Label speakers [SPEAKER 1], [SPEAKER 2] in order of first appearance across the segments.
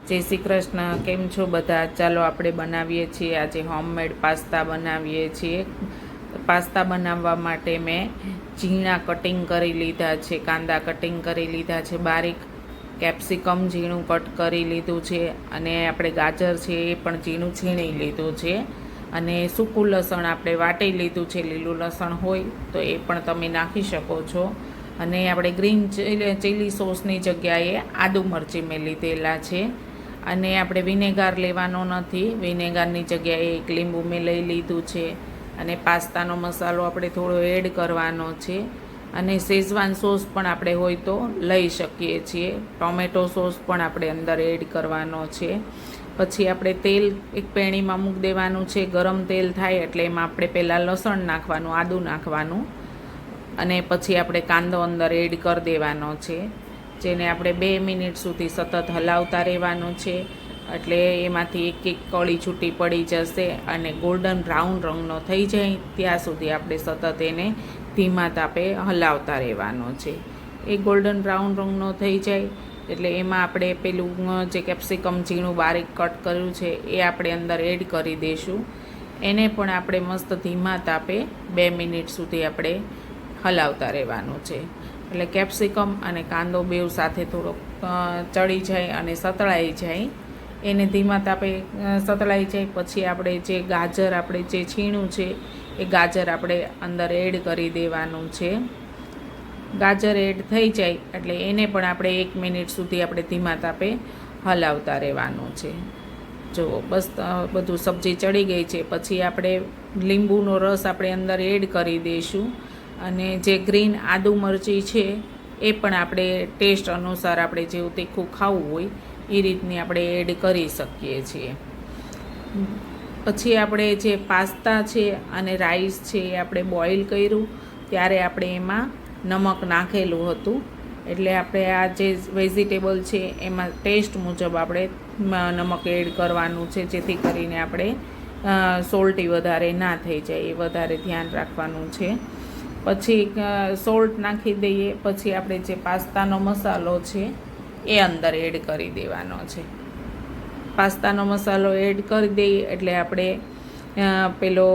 [SPEAKER 1] જય શ્રી કૃષ્ણ. કેમ છો બધા? ચાલો આપણે બનાવીએ છીએ આજે હોમમેડ પાસ્તા બનાવીએ છીએ. પાસ્તા બનાવવા માટે મેં ઝીણા કટિંગ કરી લીધા છે, કાંદા કટિંગ કરી લીધા છે બારીક, કેપ્સિકમ ઝીણું કટ કરી લીધું છે, અને આપણે ગાજર છે એ પણ ઝીણું છીણી લીધું છે, અને સૂકું લસણ આપણે વાટી લીધું છે. લીલું લસણ હોય તો એ પણ તમે નાખી શકો છો. અને આપણે ગ્રીન ચીલી સોસની જગ્યાએ આદુ મરચી મેં લીધેલા છે. અને આપણે વિનેગાર લેવાનો નથી, વિનેગારની જગ્યાએ એક લીંબુ મેં લઈ લીધું છે. અને પાસ્તાનો મસાલો આપણે થોડો એડ કરવાનો છે. અને શેઝવાન સોસ પણ આપણે હોય તો લઈ શકીએ છીએ. ટોમેટો સોસ પણ આપણે અંદર એડ કરવાનો છે. પછી આપણે તેલ એક પેણીમાં મૂકી દેવાનું છે. ગરમ તેલ થાય એટલે એમાં આપણે પહેલાં લસણ નાખવાનું, આદું નાખવાનું, અને પછી આપણે કાંદો અંદર એડ કરી દેવાનો છે, જેને આપણે 2 મિનિટ સુધી સતત હલાવતા રહેવાનું છે. એટલે એમાંથી એક એક કળી છૂટી પડી જશે અને ગોલ્ડન બ્રાઉન રંગનો થઈ જાય ત્યાં સુધી આપણે સતત એને ધીમા તાપે હલાવતા રહેવાનો છે. એ ગોલ્ડન બ્રાઉન રંગનો થઈ જાય એટલે એમાં આપણે પેલું જે કેપ્સિકમ ઝીણું બારીક કટ કર્યું છે એ આપણે અંદર એડ કરી દઈશું. એને પણ આપણે મસ્ત ધીમા તાપે 2 મિનિટ સુધી આપણે હલાવતા રહેવાનું છે. એટલે કેપ્સિકમ અને કાંદો બેવ સાથે થોડોક ચડી જાય અને સતળાઈ જાય, એને ધીમા તાપે સતળાઈ જાય પછી આપણે જે ગાજર આપણે જે છીણું છે એ ગાજર આપણે અંદર એડ કરી દેવાનું છે. ગાજર એડ થઈ જાય એટલે એને પણ આપણે 1 મિનિટ સુધી આપણે ધીમા તાપે હલાવતા રહેવાનું છે. જો બસ બધું સબ્જી ચડી ગઈ છે પછી આપણે લીંબુનો રસ આપણે અંદર એડ કરી દઈશું. અને જે ગ્રીન આદુ મરચી છે એ પણ આપણે ટેસ્ટ અનુસાર આપણે જેવું તીખું ખાવું હોય એ રીતની આપણે એડ કરી શકીએ છીએ. પછી આપણે જે પાસ્તા છે અને રાઈસ છે એ આપણે બોઇલ કર્યું ત્યારે આપણે એમાં નમક નાખેલું હતું. એટલે આપણે આ જે વેજીટેબલ છે એમાં ટેસ્ટ મુજબ આપણે નમક એડ કરવાનું છે, જેથી કરીને આપણે સોલ્ટી વધારે ના થઈ જાય, એ વધારે ધ્યાન રાખવાનું છે. પછી સોલ્ટ નાખી દઈએ પછી આપણે જે પાસ્તાનો મસાલો છે એ અંદર એડ કરી દેવાનો છે. પાસ્તાનો મસાલો એડ કરી દઈએ એટલે આપણે પેલો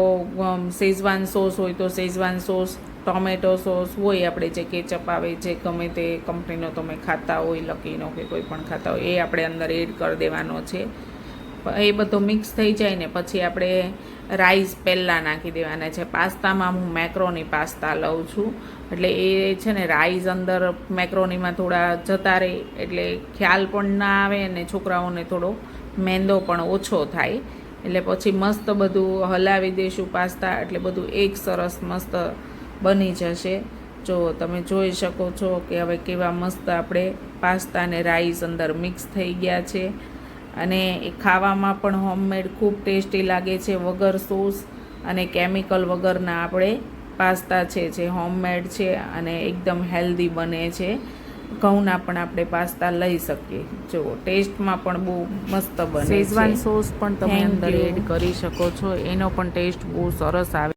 [SPEAKER 1] શેઝવાન સોસ હોય તો શેઝવાન સોસ, ટોમેટો સોસ હોય આપણે જે કેચઅપ આવે જે ગમે તે કંપનીનો તમે ખાતા હોય, લકીનો કે કોઈ પણ ખાતા હોય, એ આપણે અંદર એડ કરી દેવાનો છે. એ બધો મિક્સ થઈ જાય ને પછી આપણે રાઈસ પહેલાં નાખી દેવાના છે. પાસ્તામાં હું મેક્રોની પાસ્તા લઉં છું એટલે એ છે ને રાઈસ અંદર મેક્રોનીમાં થોડા જતા રહે એટલે ખ્યાલ પણ ના આવે અને છોકરાઓને થોડો મેંદો પણ ઓછો થાય. એટલે પછી મસ્ત બધું હલાવી દઈશું પાસ્તા એટલે બધું એક સરસ મસ્ત બની જશે. જો તમે જોઈ શકો છો કે હવે કેવા મસ્ત આપણે પાસ્તા અને રાઈસ અંદર મિક્સ થઈ ગયા છે. અને એ ખાવામાં પણ હોમમેડ ખૂબ ટેસ્ટી લાગે છે, વગર સોસ અને કેમિકલ વગરના આપણે પાસ્તા છે જે હોમમેડ છે અને એકદમ હેલ્ધી બને છે. ઘઉંના પણ આપણે પાસ્તા લઈ શકીએ. જો ટેસ્ટમાં પણ બહુ મસ્ત બને છે. શેઝવાન સોસ પણ તમે અંદર એડ કરી શકો છો, એનો પણ ટેસ્ટ બહુ સરસ આવે.